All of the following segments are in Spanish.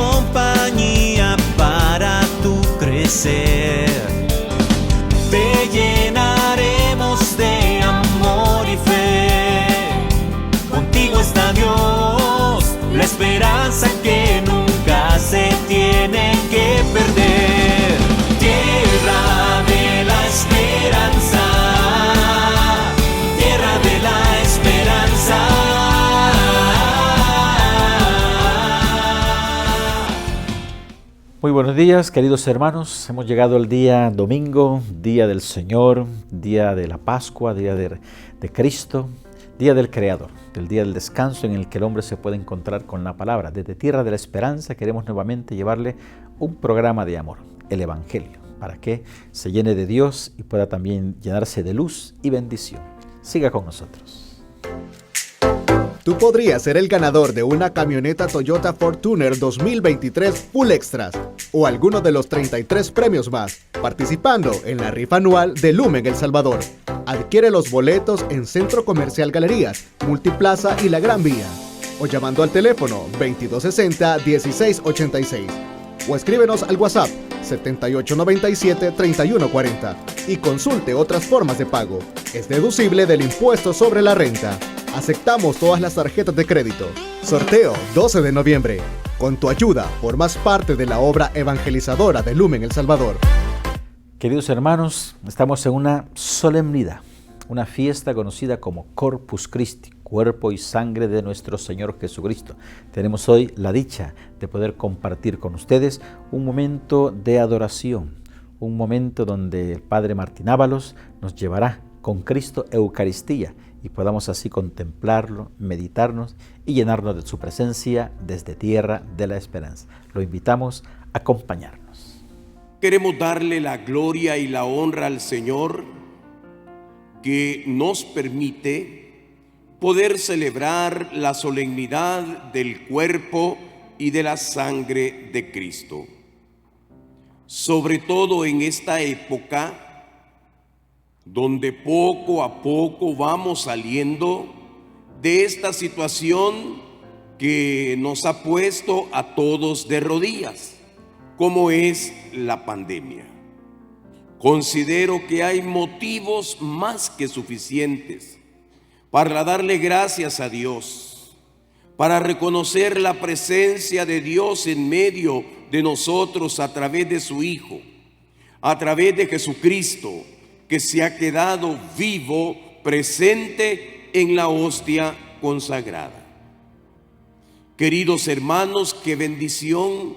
compañía para tu crecer. Te llenaremos de amor y fe. Contigo está Dios, la esperanza que nunca se tiene que perder. Tierra de la esperanza, tierra de la esperanza. Muy buenos días, queridos hermanos. Hemos llegado al día domingo, día del Señor, día de la Pascua, día de Cristo, día del Creador, del día del descanso en el que el hombre se puede encontrar con la palabra. Desde Tierra de la Esperanza queremos nuevamente llevarle un programa de amor, el Evangelio, para que se llene de Dios y pueda también llenarse de luz y bendición. Siga con nosotros. Tú podrías ser el ganador de una camioneta Toyota Fortuner 2023 Full Extras o alguno de los 33 premios más, participando en la rifa anual de Lumen El Salvador. Adquiere los boletos en Centro Comercial Galerías, Multiplaza y La Gran Vía, o llamando al teléfono 2260-1686, o escríbenos al WhatsApp 7897-3140 y consulte otras formas de pago. Es deducible del impuesto sobre la renta. Aceptamos todas las tarjetas de crédito. Sorteo 12 de noviembre. Con tu ayuda, formas parte de la obra evangelizadora de Lumen El Salvador. Queridos hermanos, estamos en una solemnidad, una fiesta conocida como Corpus Christi, cuerpo y sangre de nuestro Señor Jesucristo. Tenemos hoy la dicha de poder compartir con ustedes un momento de adoración, un momento donde el Padre Martín Ábalos nos llevará con Cristo Eucaristía y podamos así contemplarlo, meditarnos y llenarnos de su presencia desde Tierra de la Esperanza. Lo invitamos a acompañarnos. Queremos darle la gloria y la honra al Señor que nos permite poder celebrar la solemnidad del cuerpo y de la sangre de Cristo. Sobre todo en esta época donde poco a poco vamos saliendo de esta situación que nos ha puesto a todos de rodillas, como es la pandemia. Considero que hay motivos más que suficientes para darle gracias a Dios, para reconocer la presencia de Dios en medio de nosotros a través de su Hijo, a través de Jesucristo, que se ha quedado vivo, presente en la hostia consagrada. Queridos hermanos, qué bendición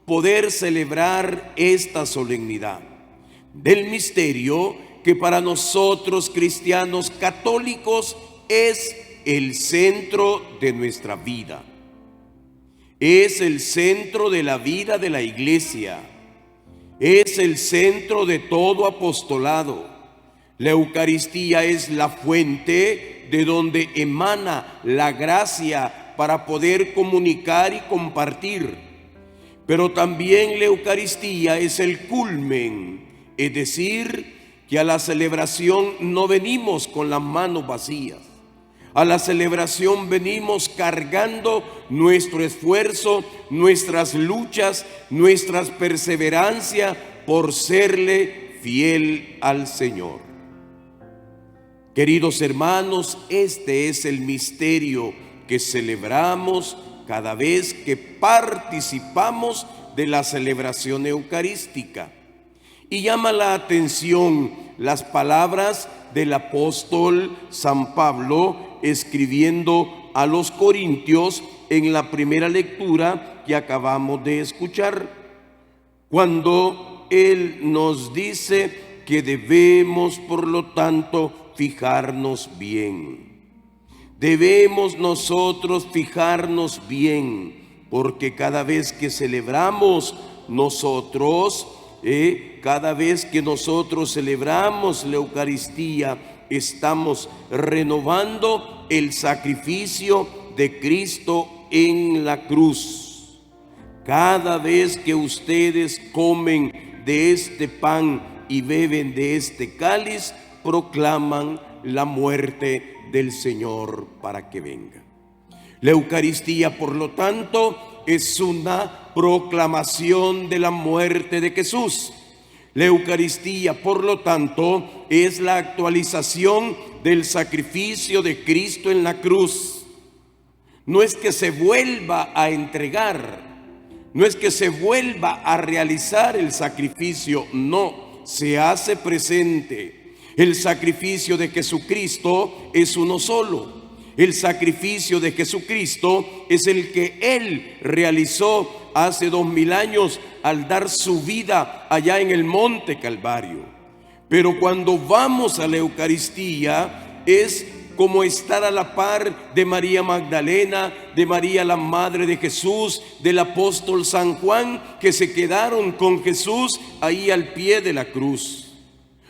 poder celebrar esta solemnidad del misterio que para nosotros cristianos católicos es el centro de nuestra vida. Es el centro de la vida de la Iglesia. Es el centro de todo apostolado. La Eucaristía es la fuente de donde emana la gracia para poder comunicar y compartir. Pero también la Eucaristía es el culmen, es decir, que a la celebración no venimos con las manos vacías. A la celebración venimos cargando nuestro esfuerzo, nuestras luchas, nuestras perseverancias por serle fiel al Señor. Queridos hermanos, este es el misterio que celebramos cada vez que participamos de la celebración eucarística. Y llama la atención las palabras del apóstol San Pablo escribiendo a los Corintios en la primera lectura que acabamos de escuchar, cuando él nos dice que debemos, por lo tanto, fijarnos bien. Debemos nosotros fijarnos bien, porque cada vez que celebramos nosotros, cada vez que nosotros celebramos la Eucaristía, estamos renovando el sacrificio de Cristo en la cruz. Cada vez que ustedes comen de este pan y beben de este cáliz, proclaman la muerte del Señor para que venga. La Eucaristía, por lo tanto, es una proclamación de la muerte de Jesús. La Eucaristía, por lo tanto, es la actualización del sacrificio de Cristo en la cruz. No es que se vuelva a entregar, no es que se vuelva a realizar el sacrificio, no, se hace presente. El sacrificio de Jesucristo es uno solo. El sacrificio de Jesucristo es el que Él realizó hace 2000 años al dar su vida allá en el monte Calvario. Pero cuando vamos a la Eucaristía es como estar a la par de María Magdalena, de María la Madre de Jesús, del apóstol San Juan, que se quedaron con Jesús ahí al pie de la cruz.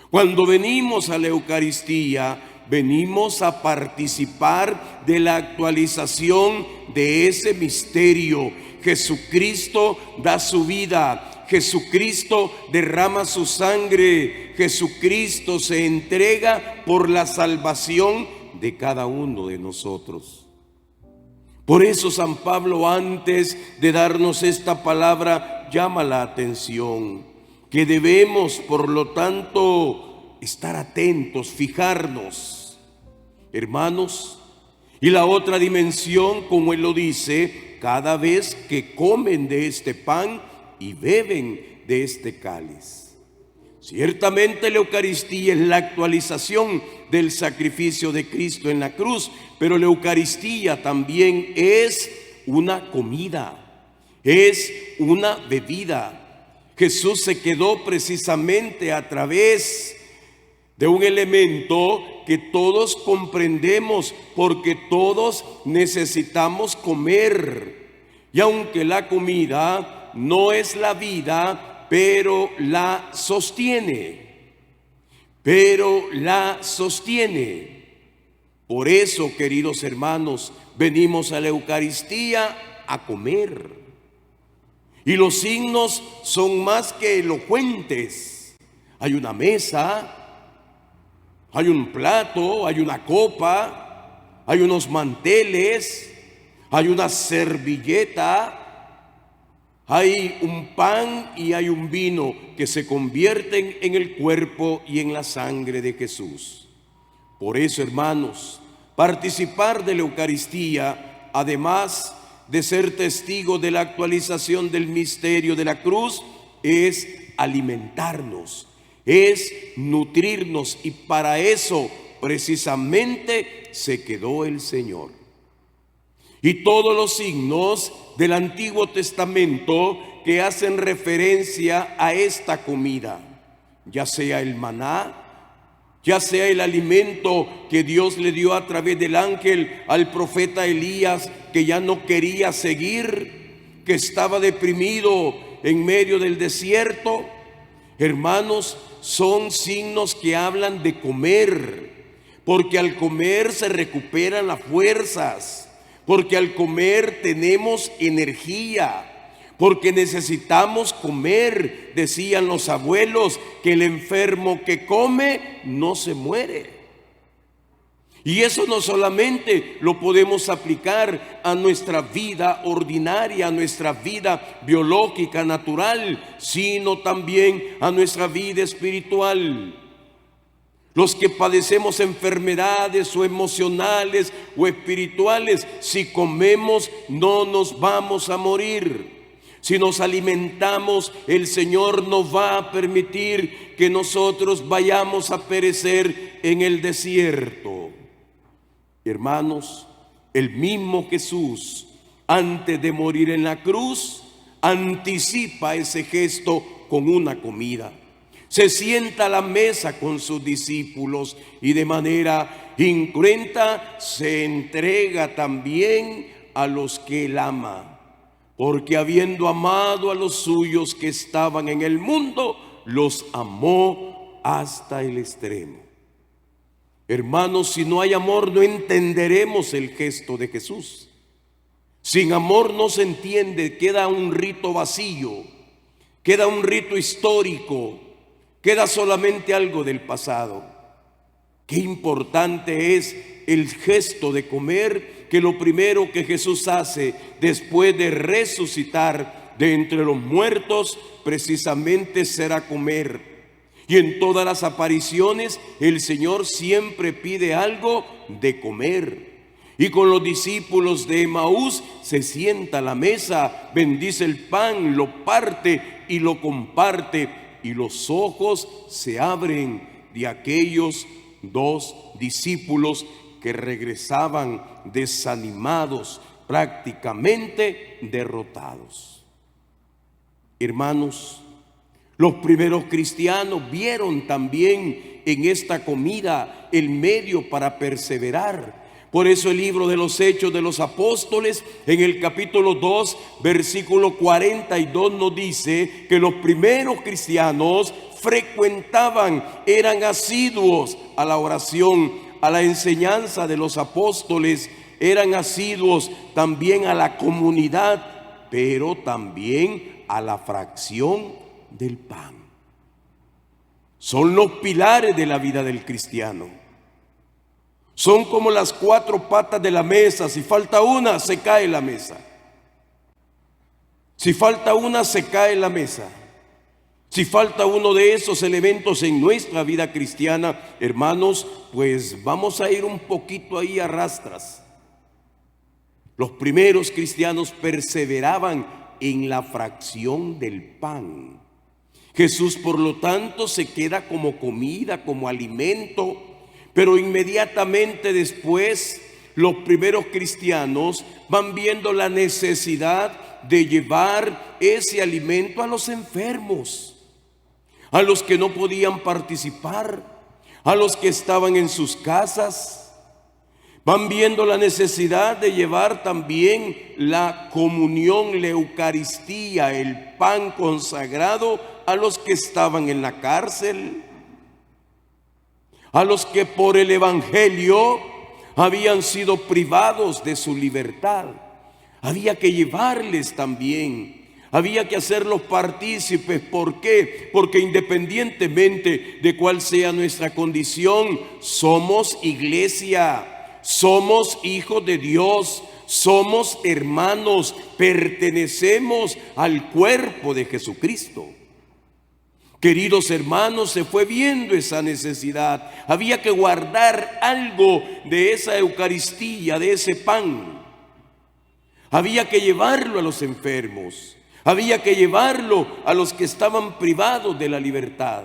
Cuando venimos a la Eucaristía, venimos a participar de la actualización de ese misterio. Jesucristo da su vida, Jesucristo derrama su sangre, Jesucristo se entrega por la salvación de cada uno de nosotros. Por eso San Pablo, antes de darnos esta palabra, llama la atención, que debemos, por lo tanto, estar atentos, fijarnos. Hermanos, y la otra dimensión, como él lo dice, cada vez que comen de este pan y beben de este cáliz. Ciertamente la Eucaristía es la actualización del sacrificio de Cristo en la cruz, pero la Eucaristía también es una comida, es una bebida. Jesús se quedó precisamente a través de un elemento que todos comprendemos, porque todos necesitamos comer. Y aunque la comida no es la vida, pero la sostiene. Por eso, queridos hermanos, venimos a la Eucaristía a comer. Y los signos son más que elocuentes. Hay una mesa, hay un plato, hay una copa, hay unos manteles, hay una servilleta, hay un pan y hay un vino que se convierten en el cuerpo y en la sangre de Jesús. Por eso, hermanos, participar de la Eucaristía, además de ser testigo de la actualización del misterio de la cruz, es alimentarnos, es nutrirnos, y para eso precisamente se quedó el Señor. Y todos los signos del Antiguo Testamento que hacen referencia a esta comida, ya sea el maná, ya sea el alimento que Dios le dio a través del ángel al profeta Elías, que ya no quería seguir, que estaba deprimido en medio del desierto. Hermanos, son signos que hablan de comer, porque al comer se recuperan las fuerzas, porque al comer tenemos energía, porque necesitamos comer. Decían los abuelos que el enfermo que come no se muere. Y eso no solamente lo podemos aplicar a nuestra vida ordinaria, a nuestra vida biológica, natural, sino también a nuestra vida espiritual. Los que padecemos enfermedades o emocionales o espirituales, si comemos no nos vamos a morir. Si nos alimentamos, el Señor no va a permitir que nosotros vayamos a perecer en el desierto. Hermanos, el mismo Jesús, antes de morir en la cruz, anticipa ese gesto con una comida. Se sienta a la mesa con sus discípulos y de manera incruenta se entrega también a los que él ama, porque habiendo amado a los suyos que estaban en el mundo, los amó hasta el extremo. Hermanos, si no hay amor, no entenderemos el gesto de Jesús. Sin amor no se entiende, queda un rito vacío, queda un rito histórico, queda solamente algo del pasado. Qué importante es el gesto de comer, que lo primero que Jesús hace después de resucitar de entre los muertos precisamente será comer. Y en todas las apariciones el Señor siempre pide algo de comer. Y con los discípulos de Emaús se sienta a la mesa, bendice el pan, lo parte y lo comparte. Y los ojos se abren de aquellos dos discípulos que regresaban desanimados, prácticamente derrotados. Hermanos, los primeros cristianos vieron también en esta comida el medio para perseverar. Por eso el libro de los Hechos de los Apóstoles, en el capítulo 2, versículo 42, nos dice que los primeros cristianos frecuentaban, eran asiduos a la oración, a la enseñanza de los apóstoles, eran asiduos también a la comunidad, pero también a la fracción del pan. Son los pilares de la vida del cristiano. Son como las cuatro patas de la mesa. Si falta una, se cae la mesa. Si falta una, se cae la mesa. Si falta uno de esos elementos en nuestra vida cristiana, hermanos, pues vamos a ir un poquito ahí a rastras. Los primeros cristianos perseveraban en la fracción del pan. Jesús, por lo tanto, se queda como comida, como alimento. Pero inmediatamente después, los primeros cristianos van viendo la necesidad de llevar ese alimento a los enfermos, a los que no podían participar, a los que estaban en sus casas. Van viendo la necesidad de llevar también la comunión, la Eucaristía, el pan consagrado a los que estaban en la cárcel, a los que por el Evangelio habían sido privados de su libertad. Había que llevarles también, había que hacerlos partícipes. ¿Por qué? Porque independientemente de cuál sea nuestra condición, somos iglesia, somos hijos de Dios, somos hermanos, pertenecemos al cuerpo de Jesucristo. Queridos hermanos, se fue viendo esa necesidad. Había que guardar algo de esa Eucaristía, de ese pan. Había que llevarlo a los enfermos. Había que llevarlo a los que estaban privados de la libertad.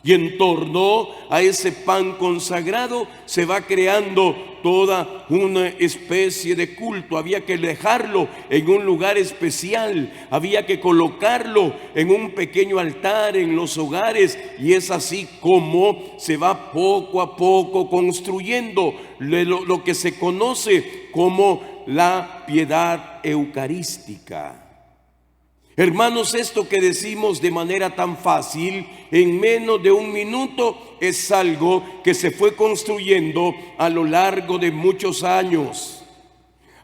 Y en torno a ese pan consagrado se va creando toda una especie de culto. Había que dejarlo en un lugar especial, había que colocarlo en un pequeño altar en los hogares, y es así como se va poco a poco construyendo lo que se conoce como la piedad eucarística. Hermanos, esto que decimos de manera tan fácil, en menos de un minuto, es algo que se fue construyendo a lo largo de muchos años,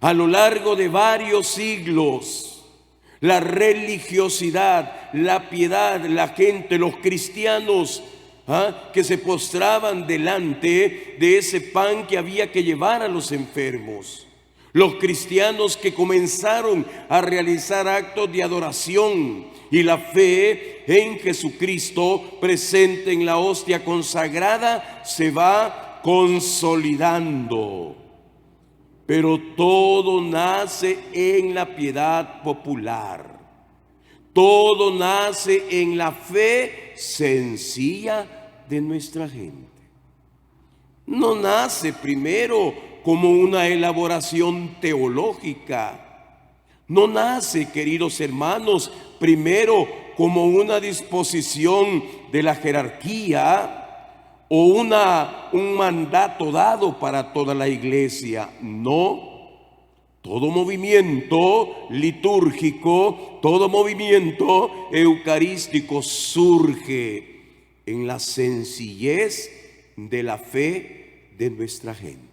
a lo largo de varios siglos. La religiosidad, la piedad, la gente, los cristianos que se postraban delante de ese pan que había que llevar a los enfermos. Los cristianos que comenzaron a realizar actos de adoración y la fe en Jesucristo presente en la hostia consagrada se va consolidando. Pero todo nace en la piedad popular. Todo nace en la fe sencilla de nuestra gente. No nace primero como una elaboración teológica. No nace, queridos hermanos, primero como una disposición de la jerarquía o un mandato dado para toda la iglesia. No, todo movimiento litúrgico, todo movimiento eucarístico surge en la sencillez de la fe de nuestra gente.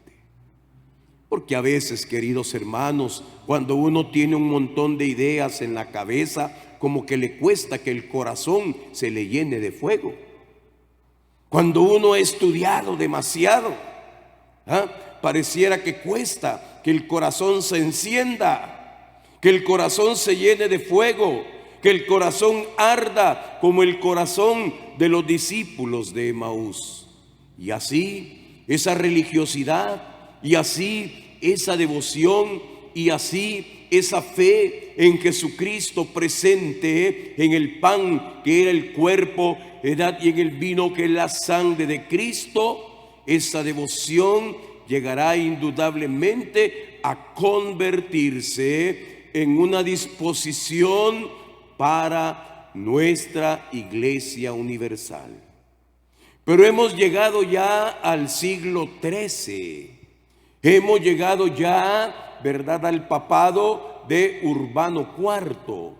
Porque a veces, queridos hermanos, cuando uno tiene un montón de ideas en la cabeza, como que le cuesta que el corazón se le llene de fuego. Cuando uno ha estudiado demasiado, pareciera que cuesta que el corazón se encienda, que el corazón se llene de fuego. que el corazón arda como el corazón de los discípulos de Emaús. Y así esa religiosidad, y así esa devoción, y así esa fe en Jesucristo presente en el pan que era el cuerpo, y en el vino que es la sangre de Cristo, esa devoción llegará indudablemente a convertirse en una disposición para nuestra Iglesia Universal. Pero hemos llegado ya al siglo XIII, hemos llegado ya, ¿verdad?, al papado de Urbano IV.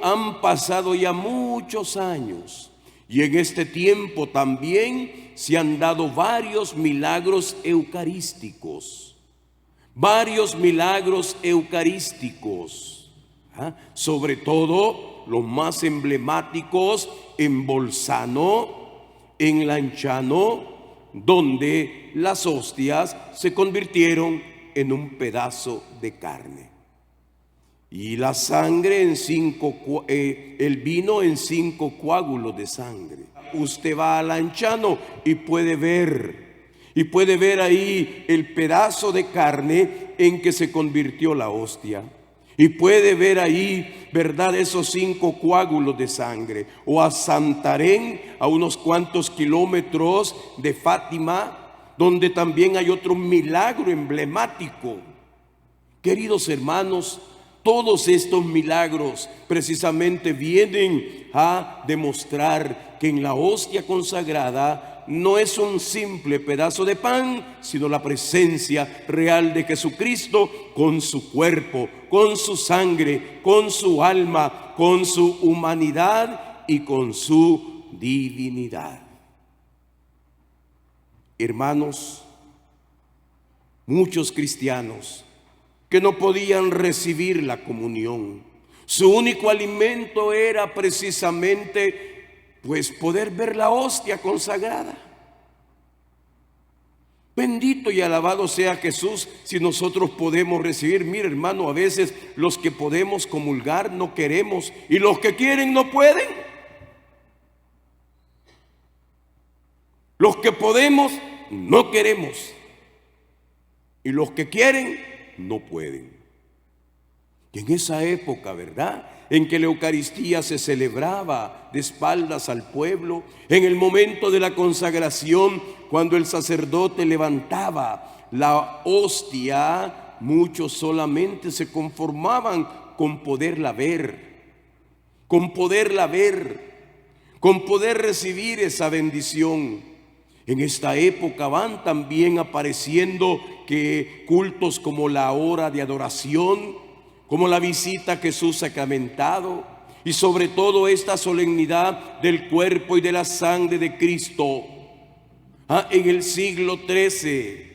Han pasado ya muchos años, y en este tiempo también se han dado varios milagros eucarísticos. Sobre todo los más emblemáticos en Bolzano, en Lanciano, donde las hostias se convirtieron en un pedazo de carne, y la sangre el vino en 5 coágulos de sangre. Usted va a Lanciano y puede ver ahí el pedazo de carne en que se convirtió la hostia. Y puede ver ahí, ¿verdad?, esos 5 coágulos de sangre. O a Santarém, a unos cuantos kilómetros de Fátima, donde también hay otro milagro emblemático. Queridos hermanos, todos estos milagros precisamente vienen a demostrar que en la hostia consagrada no es un simple pedazo de pan, sino la presencia real de Jesucristo con su cuerpo, con su sangre, con su alma, con su humanidad y con su divinidad. Hermanos, muchos cristianos que no podían recibir la comunión, su único alimento era precisamente pues poder ver la hostia consagrada. Bendito y alabado sea Jesús si nosotros podemos recibir. Mire, hermano, a veces los que podemos comulgar no queremos, y los que quieren no pueden. Los que podemos no queremos, y los que quieren no pueden. Y en esa época, ¿verdad?, en que la Eucaristía se celebraba de espaldas al pueblo, en el momento de la consagración, cuando el sacerdote levantaba la hostia, muchos solamente se conformaban con poderla ver, con poder recibir esa bendición. En esta época van también apareciendo que cultos como la hora de adoración, como la visita a Jesús sacramentado, y sobre todo esta solemnidad del cuerpo y de la sangre de Cristo, en el siglo XIII,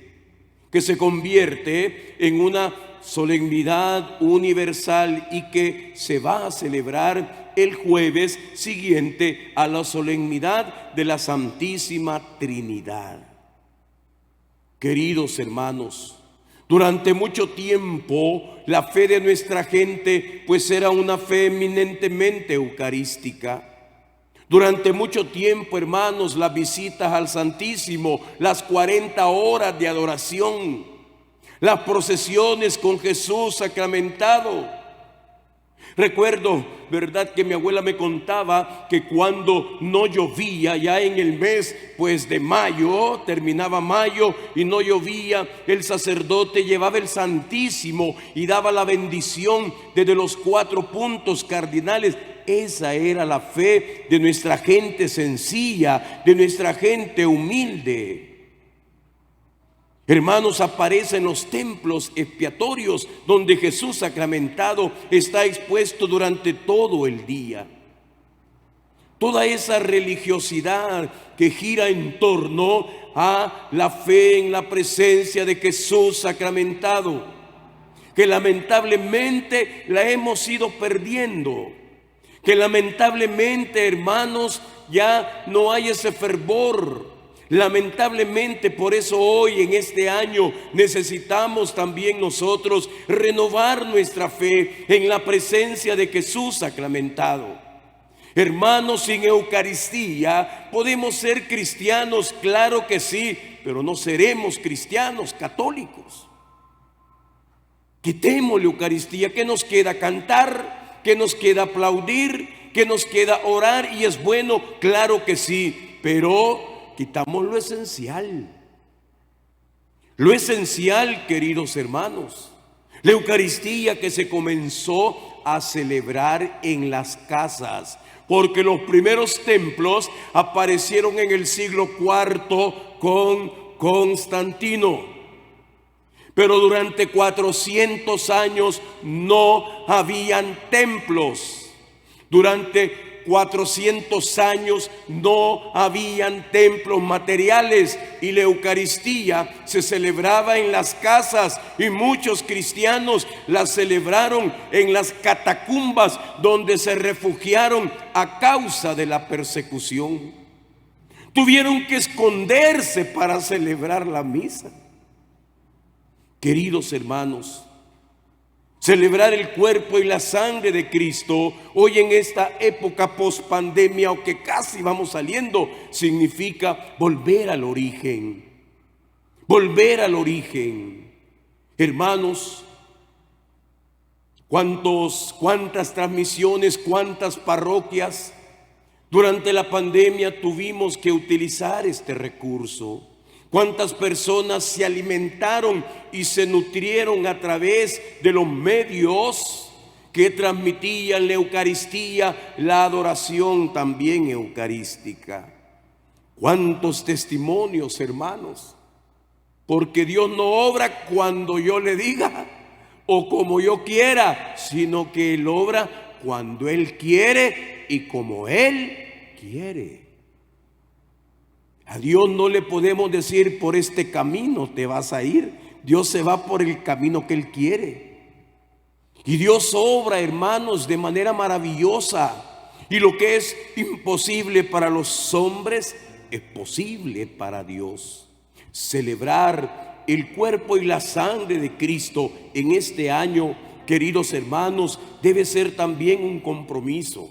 que se convierte en una solemnidad universal y que se va a celebrar el jueves siguiente a la solemnidad de la Santísima Trinidad. Queridos hermanos, durante mucho tiempo la fe de nuestra gente pues era una fe eminentemente eucarística. Durante mucho tiempo, hermanos, las visitas al Santísimo, las 40 horas de adoración, las procesiones con Jesús sacramentado. Recuerdo, ¿verdad?, que mi abuela me contaba que cuando no llovía, ya en el mes pues de mayo, terminaba mayo y no llovía, el sacerdote llevaba el Santísimo y daba la bendición desde los 4 puntos cardinales. Esa era la fe de nuestra gente sencilla, de nuestra gente humilde. Hermanos, aparecen los templos expiatorios donde Jesús sacramentado está expuesto durante todo el día. Toda esa religiosidad que gira en torno a la fe en la presencia de Jesús sacramentado, que lamentablemente la hemos ido perdiendo, que lamentablemente, hermanos, ya no hay ese fervor. Lamentablemente, por eso hoy en este año necesitamos también nosotros renovar nuestra fe en la presencia de Jesús sacramentado. Hermanos, sin Eucaristía podemos ser cristianos, claro que sí, pero no seremos cristianos católicos. Quitemos la Eucaristía. ¿Qué nos queda? Cantar, ¿qué nos queda? Aplaudir, ¿qué nos queda? Orar, y es bueno, claro que sí, pero quitamos lo esencial. Lo esencial, queridos hermanos, la Eucaristía que se comenzó a celebrar en las casas, porque los primeros templos aparecieron en el siglo IV con Constantino. Pero durante 400 años no habían templos. Durante 400 años no habían templos materiales, y la Eucaristía se celebraba en las casas, y muchos cristianos la celebraron en las catacumbas donde se refugiaron a causa de la persecución. Tuvieron que esconderse para celebrar la misa. Queridos hermanos, celebrar el cuerpo y la sangre de Cristo hoy en esta época post-pandemia, o que casi vamos saliendo, significa volver al origen. Volver al origen. Hermanos, cuántas transmisiones, cuántas parroquias durante la pandemia tuvimos que utilizar este recurso. Cuántas personas se alimentaron y se nutrieron a través de los medios que transmitían la Eucaristía, la adoración también eucarística. Cuántos testimonios, hermanos, porque Dios no obra cuando yo le diga o como yo quiera, sino que Él obra cuando Él quiere y como Él quiere. A Dios no le podemos decir: por este camino te vas a ir. Dios se va por el camino que Él quiere. Y Dios obra, hermanos, de manera maravillosa. Y lo que es imposible para los hombres es posible para Dios. Celebrar el cuerpo y la sangre de Cristo en este año, queridos hermanos, debe ser también un compromiso.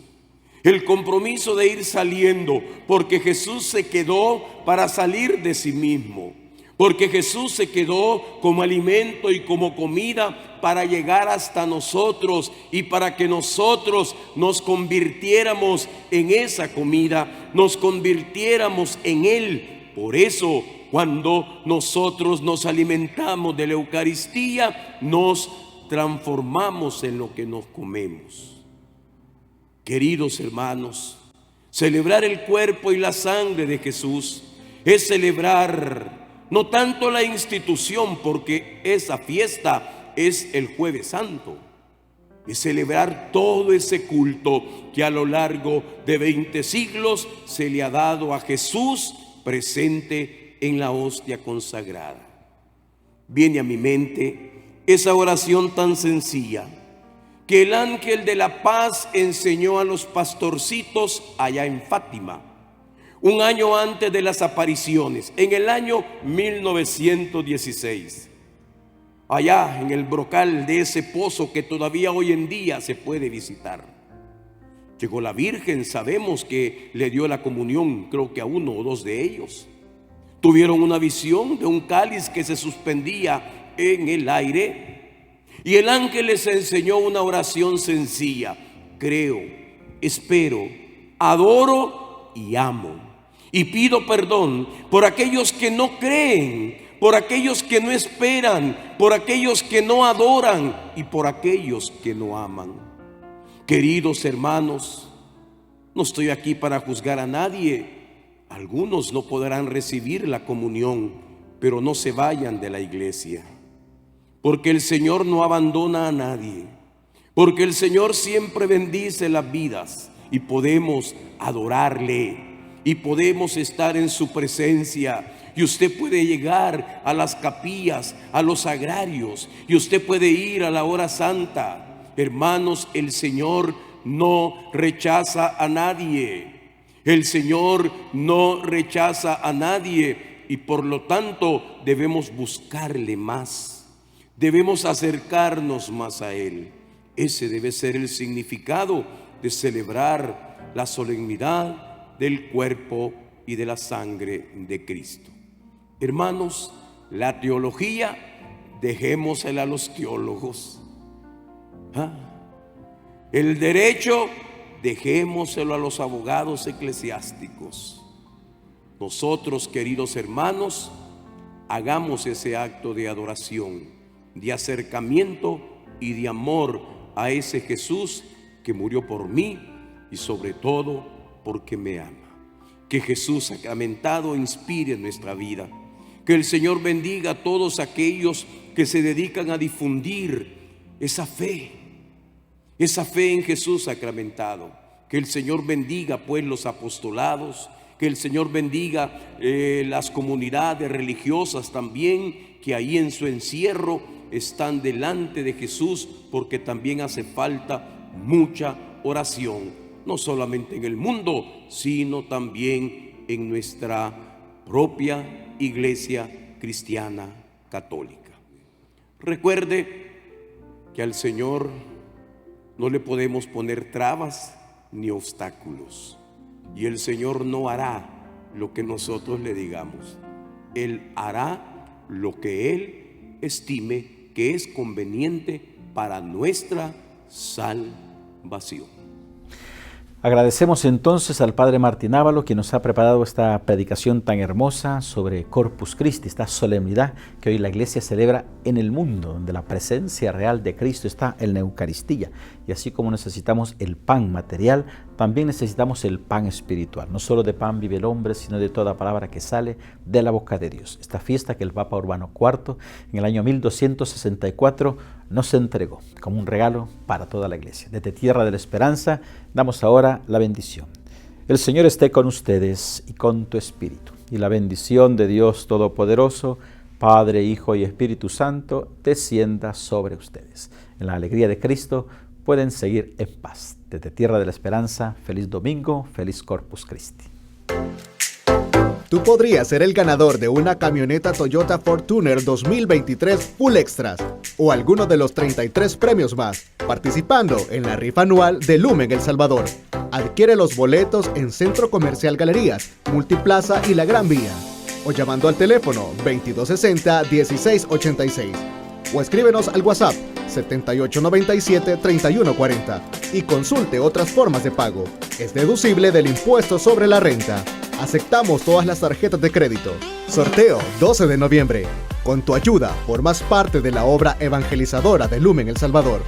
El compromiso de ir saliendo, porque Jesús se quedó para salir de sí mismo, porque Jesús se quedó como alimento y como comida para llegar hasta nosotros, y para que nosotros nos convirtiéramos en esa comida, nos convirtiéramos en Él. Por eso, cuando nosotros nos alimentamos de la Eucaristía, nos transformamos en lo que nos comemos. Queridos hermanos, celebrar el cuerpo y la sangre de Jesús es celebrar no tanto la institución, porque esa fiesta es el Jueves Santo, es celebrar todo ese culto que a lo largo de 20 siglos se le ha dado a Jesús presente en la hostia consagrada. Viene a mi mente esa oración tan sencilla que el ángel de la paz enseñó a los pastorcitos allá en Fátima, un año antes de las apariciones, en el año 1916, allá en el brocal de ese pozo que todavía hoy en día se puede visitar. Llegó la Virgen, sabemos que le dio la comunión, creo que a uno o dos de ellos. Tuvieron una visión de un cáliz que se suspendía en el aire, y el ángel les enseñó una oración sencilla: creo, espero, adoro y amo. Y pido perdón por aquellos que no creen, por aquellos que no esperan, por aquellos que no adoran y por aquellos que no aman. Queridos hermanos, no estoy aquí para juzgar a nadie. Algunos no podrán recibir la comunión, pero no se vayan de la iglesia. Porque el Señor no abandona a nadie, porque el Señor siempre bendice las vidas, y podemos adorarle, y podemos estar en su presencia. Y usted puede llegar a las capillas, a los sagrarios, y usted puede ir a la hora santa. Hermanos, el Señor no rechaza a nadie. El Señor no rechaza a nadie y por lo tanto debemos buscarle más. Debemos acercarnos más a Él. Ese debe ser el significado de celebrar la solemnidad del cuerpo y de la sangre de Cristo. Hermanos, la teología dejémosela a los teólogos. El derecho dejémoselo a los abogados eclesiásticos. Nosotros, queridos hermanos, hagamos ese acto de adoración, de acercamiento y de amor a ese Jesús que murió por mí y sobre todo porque me ama. Que Jesús sacramentado inspire nuestra vida. Que el Señor bendiga a todos aquellos que se dedican a difundir esa fe en Jesús sacramentado. Que el Señor bendiga pues los apostolados, que el Señor bendiga las comunidades religiosas también, que ahí en su encierro están delante de Jesús, porque también hace falta mucha oración, no solamente en el mundo, sino también en nuestra propia iglesia cristiana católica. Recuerde que al Señor no le podemos poner trabas ni obstáculos, y el Señor no hará lo que nosotros le digamos. Él hará lo que Él estime que es conveniente para nuestra salvación. Agradecemos entonces al Padre Martín Ávalo, quien nos ha preparado esta predicación tan hermosa sobre Corpus Christi, esta solemnidad que hoy la Iglesia celebra en el mundo, donde la presencia real de Cristo está en la Eucaristía. Y así como necesitamos el pan material, también necesitamos el pan espiritual. No solo de pan vive el hombre, sino de toda palabra que sale de la boca de Dios. Esta fiesta que el Papa Urbano IV en el año 1264 nos entregó como un regalo para toda la Iglesia. Desde Tierra de la Esperanza damos ahora la bendición. El Señor esté con ustedes y con tu espíritu. Y la bendición de Dios Todopoderoso, Padre, Hijo y Espíritu Santo, descienda sobre ustedes. En la alegría de Cristo pueden seguir en paz. Desde Tierra de la Esperanza, feliz domingo, feliz Corpus Christi. Tú podrías ser el ganador de una camioneta Toyota Fortuner 2023 Full Extras o alguno de los 33 premios más, participando en la rifa anual de Lumen El Salvador. Adquiere los boletos en Centro Comercial Galerías, Multiplaza y La Gran Vía, o llamando al teléfono 2260-1686, o escríbenos al WhatsApp 7897-3140 y consulte otras formas de pago. Es deducible del impuesto sobre la renta. Aceptamos todas las tarjetas de crédito. Sorteo 12 de noviembre. Con tu ayuda, formas parte de la obra evangelizadora de Lumen El Salvador.